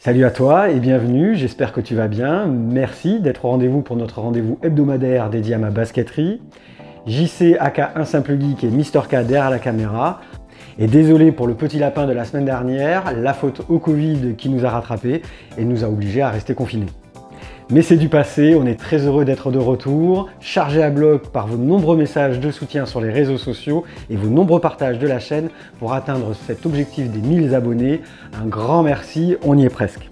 Salut à toi et bienvenue, j'espère que tu vas bien. Merci d'être au rendez-vous pour notre rendez-vous hebdomadaire dédié à ma basketterie. JC aka Un Simple Geek et Mister K derrière la caméra. Et désolé pour le petit lapin de la semaine dernière, la faute au Covid qui nous a rattrapés et nous a obligés à rester confinés. Mais c'est du passé, on est très heureux d'être de retour, chargé à bloc par vos nombreux messages de soutien sur les réseaux sociaux et vos nombreux partages de la chaîne pour atteindre cet objectif des 1000 abonnés. Un grand merci, on y est presque.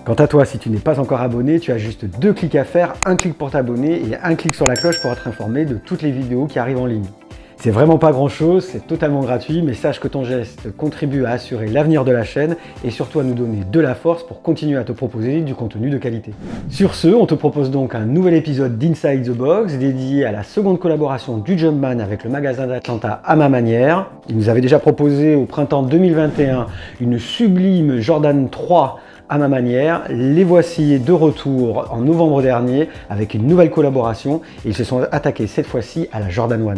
Quant à toi, si tu n'es pas encore abonné, tu as juste 2 clics à faire, un clic pour t'abonner et un clic sur la cloche pour être informé de toutes les vidéos qui arrivent en ligne. C'est vraiment pas grand chose, c'est totalement gratuit, mais sache que ton geste contribue à assurer l'avenir de la chaîne et surtout à nous donner de la force pour continuer à te proposer du contenu de qualité. Sur ce, on te propose donc un nouvel épisode d'Inside the Box dédié à la seconde collaboration du Jumpman avec le magasin d'Atlanta À Ma Manière. Il nous avait déjà proposé au printemps 2021 une sublime Jordan 3 à ma manière. Les voici de retour en novembre dernier avec une nouvelle collaboration et ils se sont attaqués cette fois-ci à la Jordan 1.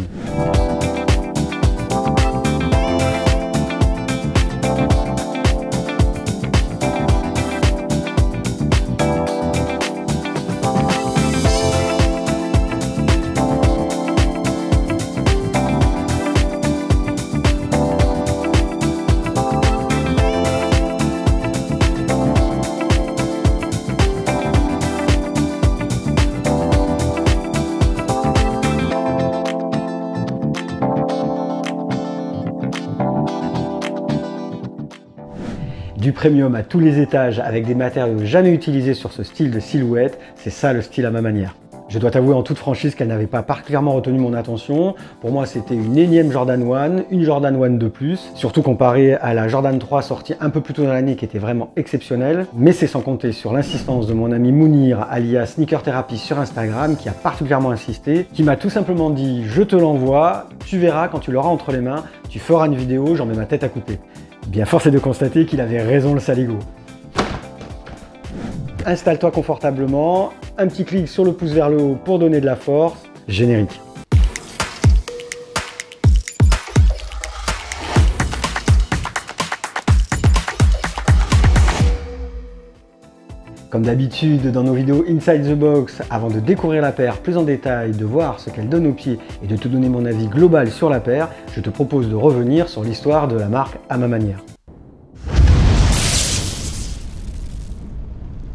Du premium à tous les étages avec des matériaux jamais utilisés sur ce style de silhouette, c'est ça le style à ma manière. Je dois t'avouer en toute franchise qu'elle n'avait pas particulièrement retenu mon attention. Pour moi, c'était une énième Jordan 1, une Jordan 1 de plus, surtout comparée à la Jordan 3 sortie un peu plus tôt dans l'année qui était vraiment exceptionnelle. Mais c'est sans compter sur l'insistance de mon ami Mounir, alias Sneaker Therapy sur Instagram, qui a particulièrement insisté, qui m'a tout simplement dit « Je te l'envoie, tu verras quand tu l'auras entre les mains, tu feras une vidéo, j'en mets ma tête à couper ». Bien, force est de constater qu'il avait raison le saligo. Installe-toi confortablement, un petit clic sur le pouce vers le haut pour donner de la force. Générique. Comme d'habitude dans nos vidéos Inside the Box, avant de découvrir la paire plus en détail, de voir ce qu'elle donne aux pieds et de te donner mon avis global sur la paire, je te propose de revenir sur l'histoire de la marque À Ma Manière.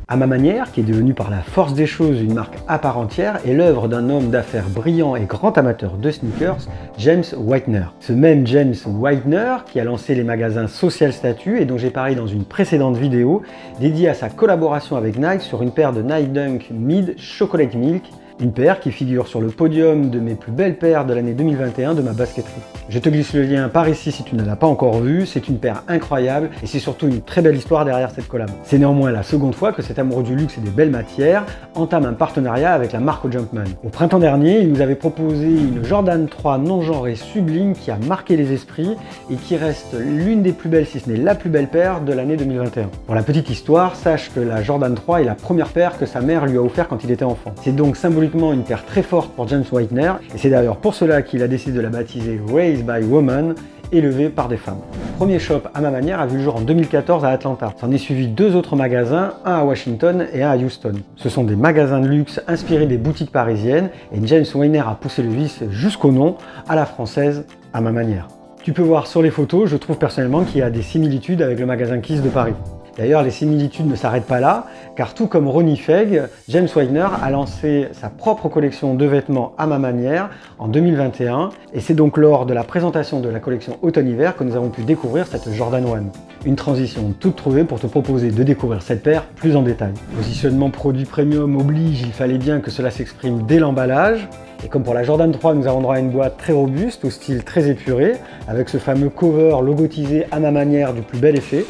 À Ma Manière, qui est devenue par la force des choses une marque à part entière, est l'œuvre d'un homme d'affaires brillant et grand amateur de sneakers, James Whitner. Ce même James Whitner qui a lancé les magasins Social Statue et dont j'ai parlé dans une précédente vidéo dédiée à sa collaboration avec Nike sur une paire de Nike Dunk Mid Chocolate Milk, une paire qui figure sur le podium de mes plus belles paires de l'année 2021 de ma basketterie. Je te glisse le lien par ici si tu ne l'as pas encore vu, c'est une paire incroyable et c'est surtout une très belle histoire derrière cette collab. C'est néanmoins la seconde fois que cet amoureux du luxe et des belles matières entame un partenariat avec la marque Jumpman. Au printemps dernier, il nous avait proposé une Jordan 3 non genrée sublime qui a marqué les esprits et qui reste l'une des plus belles, si ce n'est la plus belle paire de l'année 2021. Pour la petite histoire, sache que la Jordan 3 est la première paire que sa mère lui a offert quand il était enfant. C'est donc symboliquement une paire très forte pour James Whitner et c'est d'ailleurs pour cela qu'il a décidé de la baptiser Raised by Women, élevée par des femmes. Le premier shop À Ma Manière a vu le jour en 2014 à Atlanta. S'en est suivi 2 autres magasins, un à Washington et un à Houston. Ce sont des magasins de luxe inspirés des boutiques parisiennes et James Whitner a poussé le vice jusqu'au nom, à la française, À Ma Manière. Tu peux voir sur les photos, je trouve personnellement qu'il y a des similitudes avec le magasin Kiss de Paris. D'ailleurs, les similitudes ne s'arrêtent pas là, car tout comme Ronnie Feg, James Whitner a lancé sa propre collection de vêtements À Ma Manière en 2021, et c'est donc lors de la présentation de la collection automne-hiver que nous avons pu découvrir cette Jordan 1. Une transition toute trouvée pour te proposer de découvrir cette paire plus en détail. Positionnement produit premium oblige, il fallait bien que cela s'exprime dès l'emballage. Et comme pour la Jordan 3, nous avons droit à une boîte très robuste, au style très épuré, avec ce fameux cover logotisé À Ma Manière du plus bel effet.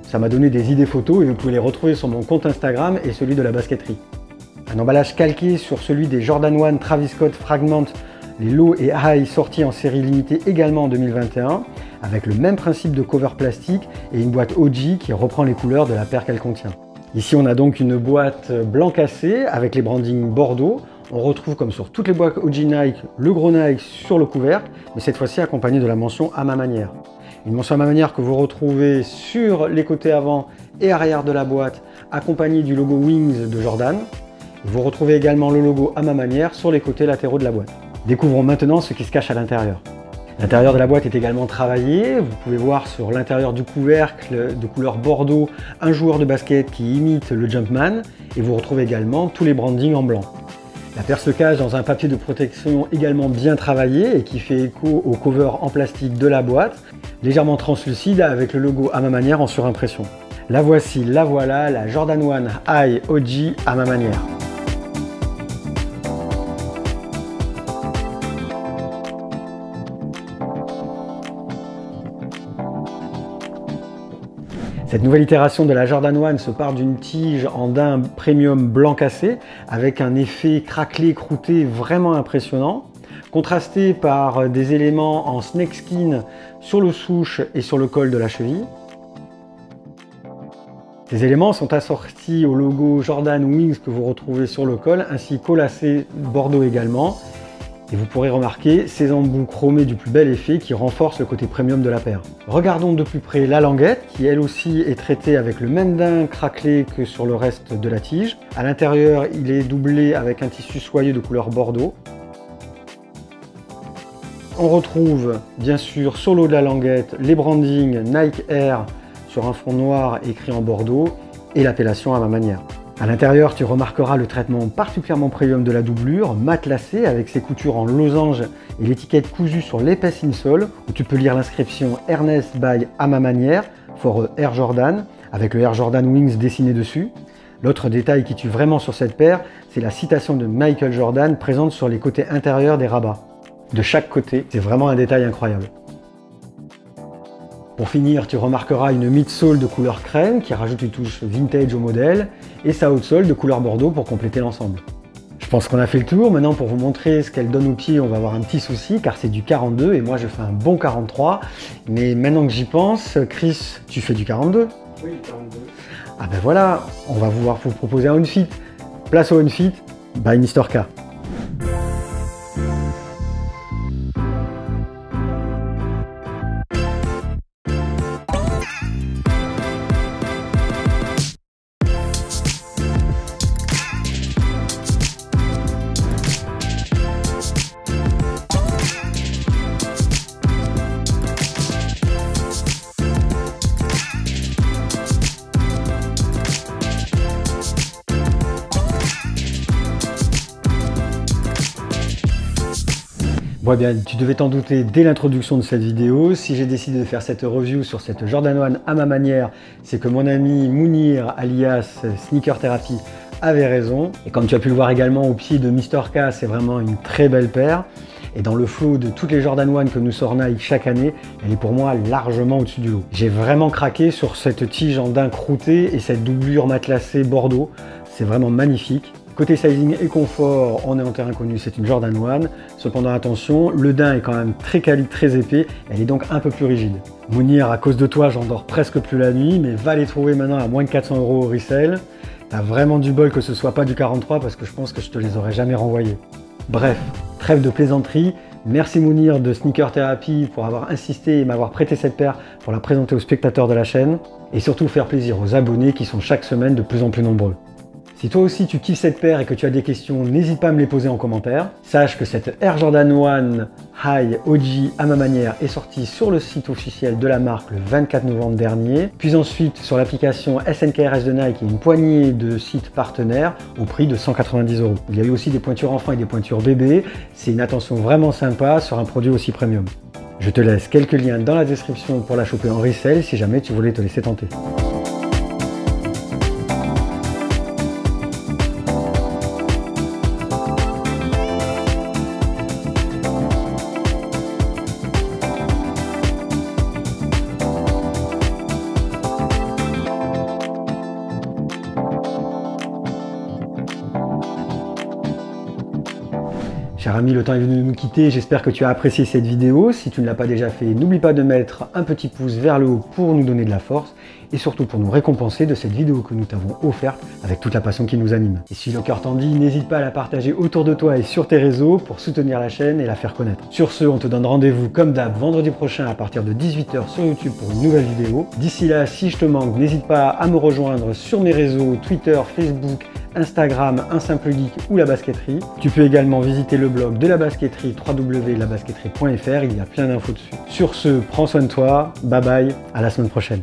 Ça m'a donné des idées photos et vous pouvez les retrouver sur mon compte Instagram et celui de la basketterie. Un emballage calqué sur celui des Jordan 1 Travis Scott Fragment, les low et high sortis en série limitée également en 2021, avec le même principe de cover plastique et une boîte OG qui reprend les couleurs de la paire qu'elle contient. Ici on a donc une boîte blanc cassé avec les brandings Bordeaux. On retrouve comme sur toutes les boîtes OG Nike, le gros Nike sur le couvercle, mais cette fois-ci accompagné de la mention À Ma Manière. Une mention à ma manière que vous retrouvez sur les côtés avant et arrière de la boîte, accompagné du logo Wings de Jordan. Vous retrouvez également le logo à ma manière sur les côtés latéraux de la boîte. Découvrons maintenant ce qui se cache à l'intérieur. L'intérieur de la boîte est également travaillé. Vous pouvez voir sur l'intérieur du couvercle de couleur bordeaux un joueur de basket qui imite le Jumpman et vous retrouvez également tous les brandings en blanc. La paire se cache dans un papier de protection également bien travaillé et qui fait écho au cover en plastique de la boîte, légèrement translucide avec le logo à ma manière en surimpression. La voici, la voilà, la Jordan 1 High OG à ma manière. Cette nouvelle itération de la Jordan 1 se part d'une tige en daim premium blanc cassé avec un effet craquelé, croûté vraiment impressionnant, contrasté par des éléments en snakeskin sur le souche et sur le col de la cheville. Ces éléments sont assortis au logo Jordan Wings que vous retrouvez sur le col ainsi qu'au lacet bordeaux également. Et vous pourrez remarquer ces embouts chromés du plus bel effet qui renforcent le côté premium de la paire. Regardons de plus près la languette qui elle aussi est traitée avec le même daim craquelé que sur le reste de la tige. À l'intérieur, il est doublé avec un tissu soyeux de couleur bordeaux. On retrouve bien sûr sur l'eau de la languette les brandings Nike Air sur un fond noir écrit en bordeaux et l'appellation à ma manière. À l'intérieur, tu remarqueras le traitement particulièrement premium de la doublure, matelassée avec ses coutures en losange et l'étiquette cousue sur l'épaisse insole où tu peux lire l'inscription Ernest by à ma manière for Air Jordan avec le Air Jordan Wings dessiné dessus. L'autre détail qui tue vraiment sur cette paire, c'est la citation de Michael Jordan présente sur les côtés intérieurs des rabats. De chaque côté, c'est vraiment un détail incroyable. Pour finir, tu remarqueras une midsole de couleur crème qui rajoute une touche vintage au modèle et sa outsole de couleur bordeaux pour compléter l'ensemble. Je pense qu'on a fait le tour. Maintenant, pour vous montrer ce qu'elle donne au pied, on va avoir un petit souci car c'est du 42 et moi je fais un bon 43. Mais maintenant que j'y pense, Chris, tu fais du 42? Oui, 42. Ah ben voilà, on va pouvoir vous proposer un on-fit. Place au on-fit by Mr K. Bon, eh bien, tu devais t'en douter dès l'introduction de cette vidéo. Si j'ai décidé de faire cette review sur cette Jordan 1 à ma manière, c'est que mon ami Mounir, alias Sneaker Therapy, avait raison. Et comme tu as pu le voir également au pied de Mr K, c'est vraiment une très belle paire. Et dans le flow de toutes les Jordan 1 que nous sort Nike chaque année, elle est pour moi largement au-dessus du lot. J'ai vraiment craqué sur cette tige en daim croûté et cette doublure matelassée bordeaux. C'est vraiment magnifique. Côté sizing et confort, on est en terrain connu, c'est une Jordan 1. Cependant attention, le daim est quand même très quali, très épais, elle est donc un peu plus rigide. Mounir, à cause de toi, j'en dors presque plus la nuit, mais va les trouver maintenant à moins de 400 € au resell. T'as vraiment du bol que ce soit pas du 43 parce que je pense que je te les aurais jamais renvoyés. Bref, trêve de plaisanterie. Merci Mounir de Sneaker Therapy pour avoir insisté et m'avoir prêté cette paire pour la présenter aux spectateurs de la chaîne. Et surtout faire plaisir aux abonnés qui sont chaque semaine de plus en plus nombreux. Si toi aussi tu kiffes cette paire et que tu as des questions, n'hésite pas à me les poser en commentaire. Sache que cette Air Jordan 1 High OG à ma manière est sortie sur le site officiel de la marque le 24 novembre dernier, puis ensuite sur l'application SNKRS de Nike et une poignée de sites partenaires au prix de 190 €. Il y a eu aussi des pointures enfants et des pointures bébés. C'est une attention vraiment sympa sur un produit aussi premium. Je te laisse quelques liens dans la description pour la choper en resell si jamais tu voulais te laisser tenter. Cher ami, le temps est venu de nous quitter, j'espère que tu as apprécié cette vidéo. Si tu ne l'as pas déjà fait, n'oublie pas de mettre un petit pouce vers le haut pour nous donner de la force et surtout pour nous récompenser de cette vidéo que nous t'avons offerte avec toute la passion qui nous anime. Et si le cœur t'en dit, n'hésite pas à la partager autour de toi et sur tes réseaux pour soutenir la chaîne et la faire connaître. Sur ce, on te donne rendez-vous comme d'hab vendredi prochain à partir de 18 h sur YouTube pour une nouvelle vidéo. D'ici là, si je te manque, n'hésite pas à me rejoindre sur mes réseaux Twitter, Facebook, Instagram, Un Simple Geek ou La Basketterie. Tu peux également visiter le blog de La Basketterie, www.labasketterie.fr, il y a plein d'infos dessus. Sur ce, prends soin de toi, bye bye, à la semaine prochaine.